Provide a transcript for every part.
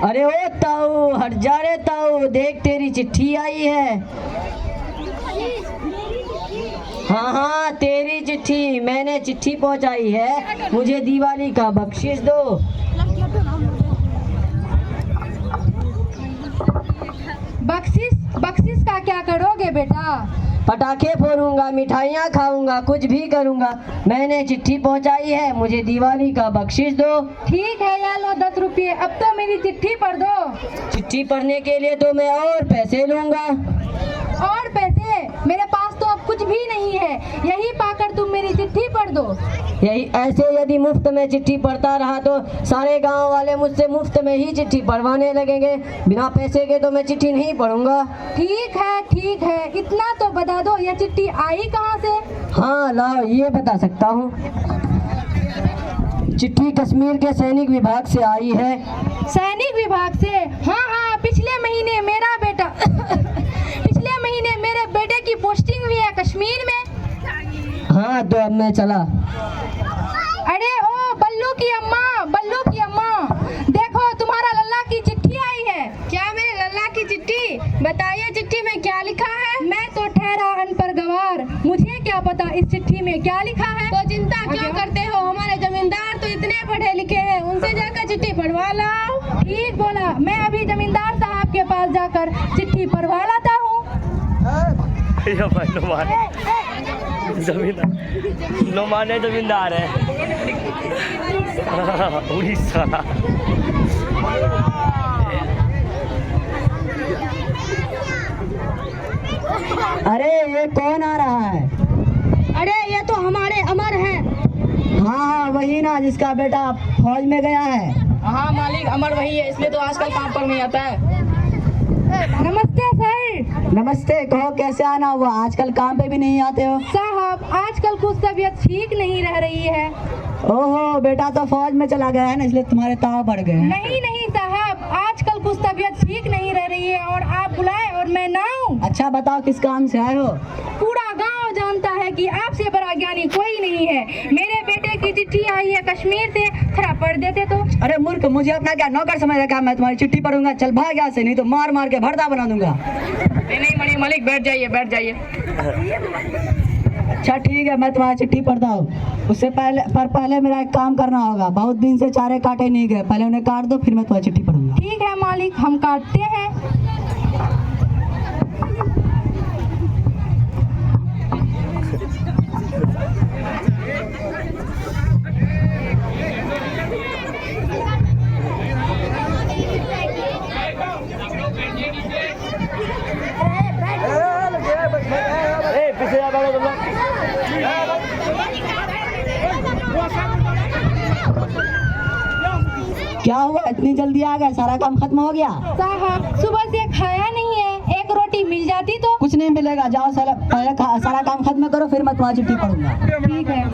अरे ओ ताऊ, हट जा रे ताऊ, देख तेरी चिट्ठी आई है। हाँ हाँ, तेरी चिट्ठी, मैंने चिट्ठी पहुंचाई है, मुझे दिवाली का बख्शिश दो। बख्शिश का क्या करोगे बेटा? पटाखे फोड़ूंगा, मिठाइयाँ खाऊंगा, कुछ भी करूंगा। मैंने चिट्ठी पहुंचाई है, मुझे दिवाली का बख्शिश दो। ठीक है, या लो 10 रुपये, अब तो मेरी चिट्ठी पढ़ दो। चिट्ठी पढ़ने के लिए तो मैं और पैसे लूंगा। और पैसे? मेरे पास तो अब कुछ भी नहीं है, यही पाकर तुम मेरी चिट्ठी पढ़ दो। यही ऐसे यदि मुफ्त में चिट्ठी पढ़ता रहा तो सारे गांव वाले मुझसे मुफ्त में ही चिट्ठी पढ़वाने लगेंगे। बिना पैसे के तो मैं चिट्ठी नहीं पढ़ूंगा। ठीक है, इतना तो बता दो, ये चिट्ठी आई कहाँ से? हाँ लाओ, ये बता सकता हूँ। चिट्ठी कश्मीर के सैनिक विभाग से आई है। सैनिक विभाग से? हाँ, पिछले महीने मेरा बेटा पिछले महीने मेरे बेटे की पोस्टिंग हुई है कश्मीर में। हाँ, तो अब मैं चला। अरे ओ बल्लू की अम्मा, देखो तुम्हारा लल्ला की चिट्ठी आई है। क्या मेरे लल्ला की चिट्ठी? बताइए चिट्ठी में क्या लिखा है? मैं तो ठहरा अनपढ़ गवार, मुझे क्या पता इस चिट्ठी में क्या लिखा है। तो चिंता क्यों करते हो, हमारे जमींदार तो इतने पढ़े लिखे हैं, उनसे जाकर चिट्ठी पढ़वा लाओ। ठीक बोला, मैं अभी जमींदार साहब के पास जाकर चिट्ठी पढ़वा लाता हूँ। जमींदार है उड़ीसा। अरे ये कौन आ रहा है? अरे ये तो हमारे अमर हैं। हाँ, वही ना जिसका बेटा फौज में गया है। हाँ मालिक, अमर वही है, इसलिए तो आजकल काम पर नहीं आता है। नमस्ते सर। नमस्ते, कहो कैसे आना हुआ? आजकल काम पे भी नहीं आते हो। साहब, आजकल कुछ तबीयत ठीक नहीं रह रही है। ओहो, बेटा तो फौज में चला गया है ना, इसलिए तुम्हारे ताव बढ़ गए हैं। नहीं साहब, आजकल कुछ तबीयत ठीक नहीं रह रही है और आप बुलाए और मैं ना आऊं। अच्छा बताओ, किस काम से आए हो? पूरा गांव जानता है कि आपसे बड़ा ज्ञानी कोई नहीं है। मेरे बेटे की चिट्ठी आई है कश्मीर से, थोड़ा पढ़ देते तो। अरे मूर्ख, मुझे अपना क्या नौकर समझ रखा? मैं तुम्हारी चिट्ठी पढ़ूंगा, चल भाग यहाँ से, नहीं तो मार मार के भरता बना दूंगा। नहीं मालिक, बैठ जाइए। अच्छा ठीक है, मैं तुम्हारी चिट्ठी पढ़ता हूँ। उससे पहले मेरा एक काम करना होगा। बहुत दिन से चारे काटे नहीं गए, पहले उन्हें काट दो, फिर मैं तुम्हारी चिट्ठी पढ़ूंगा। ठीक है मालिक, हम काटते हैं। क्या हुआ, इतनी जल्दी आ गए? सारा काम खत्म हो गया? साहब, सुबह से खाया नहीं है, एक रोटी मिल जाती तो। कुछ नहीं मिलेगा, जाओ पहले सारा काम खत्म करो, फिर मैं तुम्हारी चिट्ठी पढ़ूंगा। ठीक है।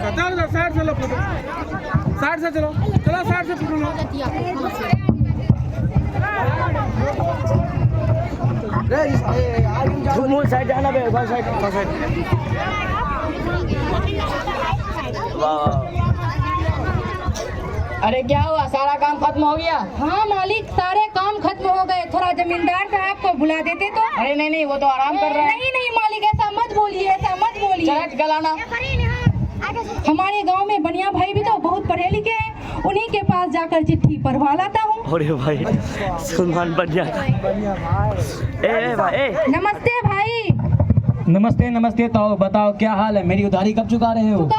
साइड जाना बे, साइड। अरे क्या हुआ, सारा काम खत्म हो गया? हाँ मालिक, सारे काम खत्म हो गए, थोड़ा जमींदार साहब को बुला देते तो। अरे नहीं, वो तो आराम कर रहा है। नहीं मालिक, ऐसा मत बोलिए। चल आना। हमारे गांव में बनिया भाई भी तो बहुत पढ़े लिखे हैं, उन्हीं के पास जाकर चिट्ठी पढ़वा लाता हूँ। अरे भाई, सलमान बढ़िया। भाई नमस्ते भाई। नमस्ते। तो बताओ क्या हाल है? मेरी उधारी कब चुका रहे हो?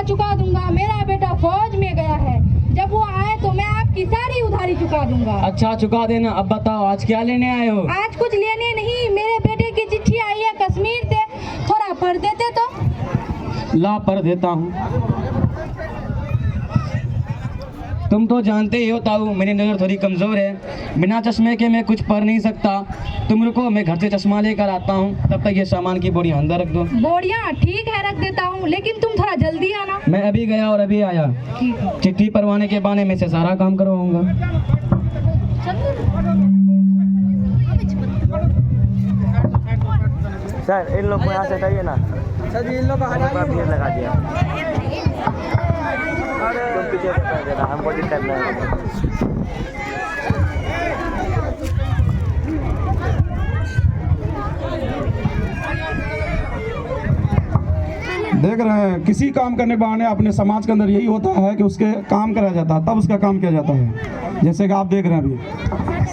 चुका दूंगा। मेरा बेटा फौज में गया है, जब वो आए तो मैं आपकी सारी उधारी चुका दूंगा। अच्छा, चुका देना। अब बताओ आज क्या लेने आए हो? आज कुछ लेने नहीं, मेरे बेटे की चिट्ठी आई है कश्मीर से, थोड़ा पढ़ देते तो। ला पढ़ देता हूँ। तुम तो जानते ही हो ताऊ, मेरी नज़र थोड़ी कमज़ोर है, बिना चश्मे के मैं कुछ पढ़ नहीं सकता। तुम रुको, मैं घर से चश्मा लेकर आता हूँ, तब तक ये सामान की बोरियां अंदर रख दो। बोरियां? ठीक है, रख देता हूँ, लेकिन तुम थोड़ा जल्दी आना। मैं अभी गया और अभी आया। चिट्ठी पढ़वाने के बहाने में से सारा काम करवाऊंगा। सर, इन लोग को यहाँ से हटाइए ना। सर, इन लोग को हटाइए, भीड़ लगा दिया। तुम पीछे बता देना, हमको दिक्कत नहीं होगा। देख रहे हैं, किसी काम करने के बहाने अपने समाज के अंदर यही होता है कि उसके काम कराया जाता है, तब उसका काम किया जाता है। जैसे कि आप देख रहे हैं अभी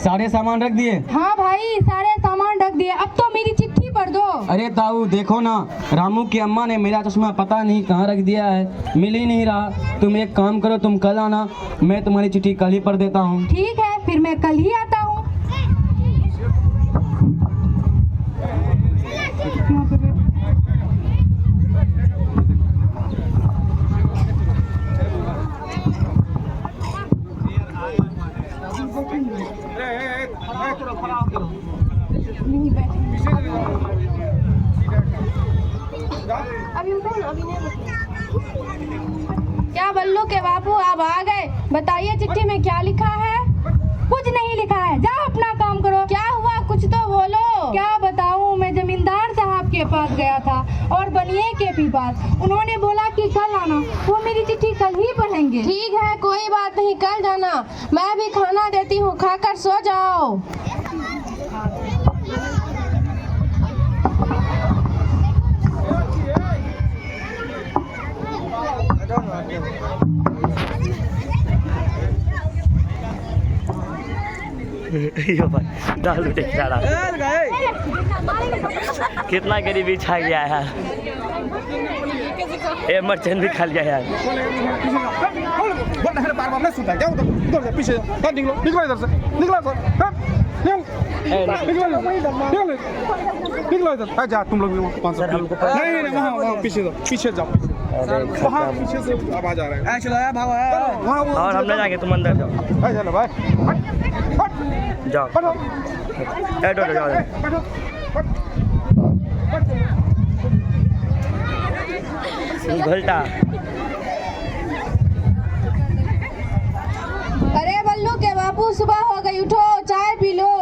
सारे सामान रख दिए? हाँ भाई, सारे सामान रख दिए। अब तो मेरी चिट्ठी पढ़ दो। अरे ताऊ देखो ना, रामू की अम्मा ने मेरा चश्मा पता नहीं कहाँ रख दिया है, मिल ही नहीं रहा। तुम एक काम करो, तुम कल आना, मैं तुम्हारी चिट्ठी कल ही पढ़ देता हूँ। ठीक है, फिर मैं कल ही आता हूँ। क्या बल्लू के बापू, आप आ गए? बताइए चिट्ठी में क्या लिखा है? कुछ नहीं लिखा है, जाओ अपना काम करो। क्या हुआ, कुछ तो बोलो। क्या बताऊं, मैं जमींदार साहब के पास गया था और बनिए के भी पास। उन्होंने बोला कि कल आना, वो मेरी चिट्ठी कल ही पढ़ेंगे। ठीक है, कोई बात नहीं, कल जाना। मैं भी खाना देती हूँ, खाकर सो जाओ। यो भाई दाल उठे खड़ा, कितना गरीबी छा गया है यार। ये मर्चेंट भी खा लिया यार। पीछे निकलो, निकलो इधर से, निकलो निकलो इधर। जा तुम लोग 500। नहीं वहाँ पीछे जाओ, पीछे जाओ, वहाँ पीछे से आवाज आ रहा है। चलो भागो, और हम नहीं जाएंगे, तुम अंदर जाओ। चलो भाई, जाओ जाओ। घोलटा। अरे बल्लू के बापू, सुबह हो गई, उठो, चाय पी लो,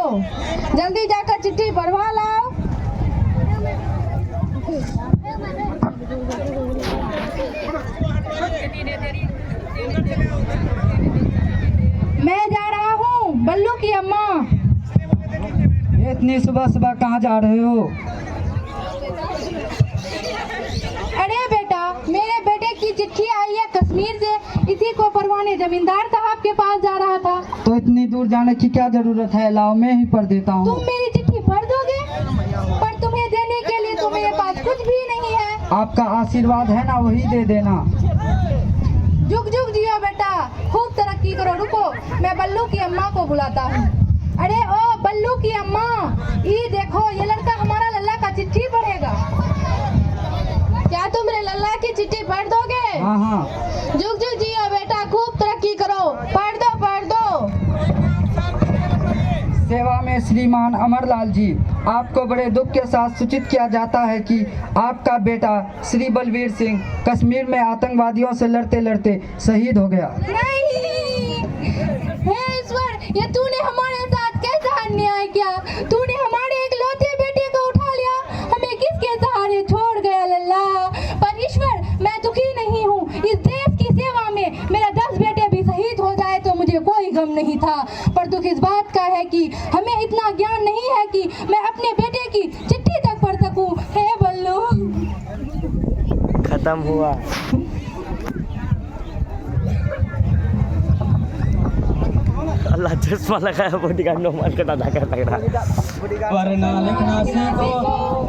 जल्दी जाकर चिट्ठी पढ़वा लाओ। मैं जा रहा हूँ बल्लू की अम्मा। इतनी सुबह सुबह कहाँ जा रहे हो? अरे बेटा, मेरे बेटे की चिट्ठी आई है कश्मीर से, इसी को पढ़वाने जमींदार साहब के पास जा रहा था। तो इतनी दूर जाने की क्या जरूरत है, लाओ मैं ही पढ़ देता हूँ। तुम मेरी चिट्ठी पढ़ दोगे? पर तुम्हें देने के लिए तो मेरे पास कुछ भी नहीं है। आपका आशीर्वाद है ना, वही दे देना। जुग जुग जियो बेटा, खूब तरक्की करो। रुको, मैं बल्लू की अम्मा को बुलाता हूँ। अरे ओ बल्लू की अम्मा, ये देखो, ये लड़का हमारा लल्ला का चिट्ठी पढ़ेगा। क्या तुम मेरे लल्ला की चिट्ठी पढ़ दोगे? हाँ हाँ। जुग जुग जियो बेटा, खूब तरक्की करो, पढ़ दो पढ़ दो। सेवा में श्रीमान अमरलाल जी, आपको बड़े दुख के साथ सूचित किया जाता है कि आपका बेटा श्री बलवीर सिंह कश्मीर में आतंकवादियों से लड़ते लड़ते शहीद हो गया। नहीं, हे ईश्वर, ये तूने हमारे साथ कैसा अन्याय किया? तूने हमारे एक लौते बेटे को उठा लिया, हमें किसके सहारे छोड़ गया लल्ला। पर ईश्वर, मैं दुखी नहीं हूँ। इस देश की सेवा में मेरा 10 बेटे भी शहीद हो जाए तो मुझे कोई गम नहीं था, पर दुख इस बात का है कि हमें इतना ज्ञान नहीं है कि मैं अपने बेटे की चिट्ठी तक पढ़ सकूं। हे बल्लू, खत्म हुआ। अल्लाह चश्मा लगाया, बॉडीगार्ड नो मार के दादा कर लग रहा। पढ़ना लिखना सीखो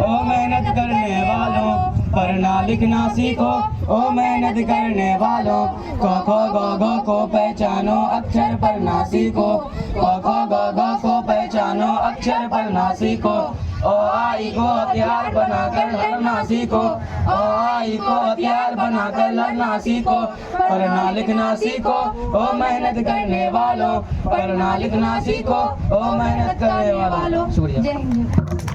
ओ मेहनत करने वालों, पढ़ना लिखना सीखो ओ मेहनत करने वालों। क ख ग घ को पहचानो, अक्षर पढ़ना सीखो। क ख ग घ को पहचानो, अक्षर पढ़ना सीखो। ओ आई को हथियार बनाकर लड़ना सीखो। ओ आई को हथियार बनाकर लड़ना सीखो। पढ़ना लिखना सीखो ओ मेहनत करने वालों, पढ़ना लिखना सीखो ओ मेहनत करने वालों। शुक्रिया। जय हिंद।